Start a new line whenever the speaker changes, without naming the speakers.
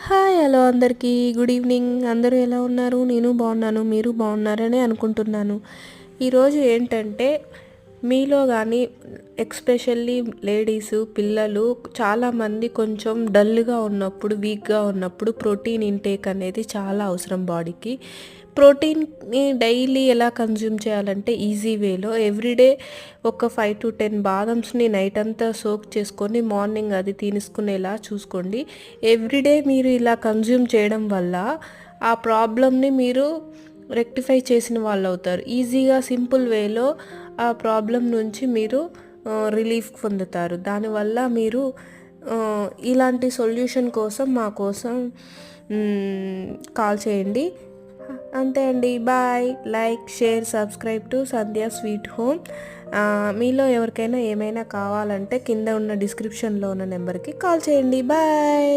Hi hello అందరికీ good evening. అందరూ ఎలా ఉన్నారు? నేను బాగున్నాను, మీరు బాగున్నారని అనుకుంటున్నాను. ఈరోజు ఏంటంటే మీలో కానీ ఎక్స్పెషల్లీ లేడీస్ పిల్లలు చాలామంది కొంచెం డల్గా ఉన్నప్పుడు, వీక్గా ఉన్నప్పుడు ప్రోటీన్ ఇంటేక్ అనేది చాలా అవసరం బాడీకి. ప్రోటీన్ని డైలీ ఎలా కన్జ్యూమ్ చేయాలంటే ఈజీ వేలో ఎవ్రీడే ఒక 5 to 10 బాదమ్స్ని నైట్ అంతా సోక్ చేసుకొని మార్నింగ్ అది తీసుకునేలా చూసుకోండి. ఎవ్రీడే మీరు ఇలా కన్జ్యూమ్ చేయడం వల్ల ఆ ప్రాబ్లమ్ని మీరు రెక్టిఫై చేసిన వాళ్ళు అవుతారు. ఈజీగా సింపుల్ వేలో ఆ ప్రాబ్లం నుంచి మీరు రిలీఫ్ పొందుతారు. దానివల్ల మీరు ఇలాంటి సొల్యూషన్ కోసం మా కోసం కాల్ చేయండి. అంతే అండి. Bye. Like, share, subscribe to Sandhya sweet home. మీలో ఎవరికైనా ఏమైనా కావాలంటే కింద ఉన్న డిస్క్రిప్షన్లో ఉన్న నెంబర్కి కాల్ చేయండి. బాయ్.